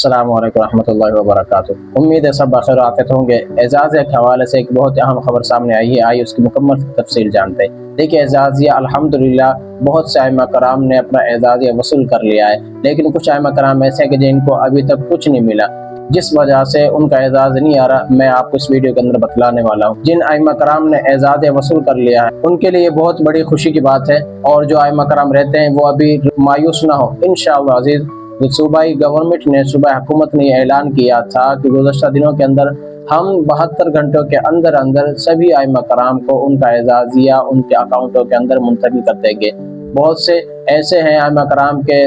अस्सलाम वालेकुम रहमतुल्लाहि व बरकातुहू। उम्मीद है सब बखैर आफियत होंगे। एजाज़िया के हवाले से एक बहुत अहम खबर सामने आई है, आइए उसकी मुकम्मल तफसील जानते हैं। देखिए, एजाज़िया अल्हम्दुलिल्लाह बहुत से आइमा कराम ने अपना एजाज़िया वसूल कर लिया है, लेकिन कुछ आइमा कराम ऐसे हैं कि जिनको अभी तक कुछ नहीं मिला, जिस वजह से उनका एजाज़ नहीं आ रहा। मैं आपको इस वीडियो के अंदर बतलाने वाला हूँ। जिन आइमा कराम ने एजाज़ वसूल कर लिया है उनके लिए बहुत बड़ी खुशी की बात है, और जो आइमा कराम रहते हैं वो अभी मायूस ना हो। इंशाअल्लाह अज़ीज़, सूबाई गवर्नमेंट ने, सूबाई हुकूमत ने ऐलान किया था कि गुज़श्ता दिनों के अंदर हम 72 घंटों के अंदर अंदर सभी आइमा कराम को उनका एजाज़िया उनके अकाउंटों के अंदर मुंतकिल कर देंगे। बहुत से ऐसे हैं आइमा कराम के।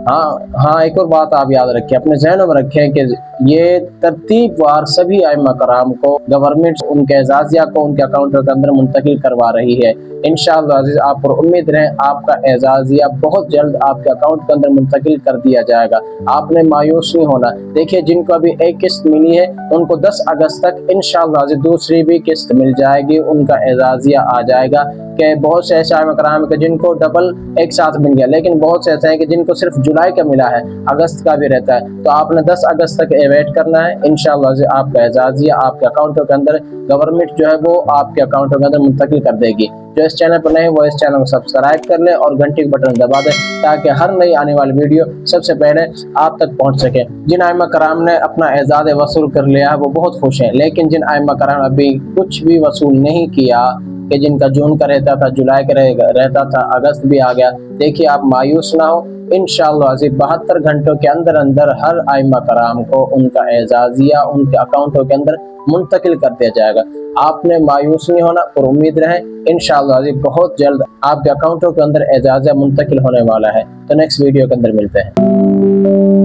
हाँ, एक और बात आप याद रखें, अपने ज़हनों में रखें कि ये तरतीब वार सभी आइमा कराम को गवर्नमेंट उनके एजाज़िया को उनके अकाउंटों के अंदर मुंतकिल करवा रही है। इंशाअल्लाह अज़ीज़, आप पर उम्मीद रहें, आपका एजाज़िया बहुत जल्द आपके अकाउंट के अंदर मुंतकिल कर दिया जाएगा। आपने मायूस नहीं होना। देखिए, जिनको अभी एक किस्त मिली है उनको 10 अगस्त तक इंशाअल्लाह अज़ीज़ दूसरी भी किस्त मिल जाएगी, उनका एजाज़िया आ जाएगा। कि बहुत से ऐसे आइमा कराम के जिनको डबल एक साथ मिल गया, लेकिन बहुत से ऐसे हैं कि जिनको सिर्फ जुलाई का मिला है, अगस्त का भी रहता है। तो आपने 10 अगस्त तक वेट करना है। इंशाअल्लाह आपका एजाज़िया आपके अकाउंटों के अंदर गवर्नमेंट जो है वो आपके अकाउंटों के अंदर मुंतकिल कर देगी। जो इस चैनल पर नए वो इस चैनल को सब्सक्राइब कर ले और घंटी का बटन दबा दे, ताकि हर नई आने वाली वीडियो सबसे पहले आप तक पहुंच सके। जिन आइमा कराम ने अपना एजाज़ वसूल कर लिया है वो बहुत खुश हैं, लेकिन जिन आइमा कराम अभी कुछ भी वसूल नहीं किया, कि जिनका जून का रहता था, जुलाई का रहता था, अगस्त भी आ गया, देखिए आप मायूस ना हो। इंशाअल्लाह 72 घंटों के अंदर अंदर हर आइमा कराम को उनका एजाज़िया उनके अकाउंटों के अंदर मुंतकिल कर दिया जाएगा। आपने मायूस नहीं होना और उम्मीद रहे इंशाअल्लाह बहुत जल्द आपके अकाउंटों के अंदर एजाज़िया मुंतकिल होने वाला है। तो नेक्स्ट वीडियो के अंदर मिलते हैं।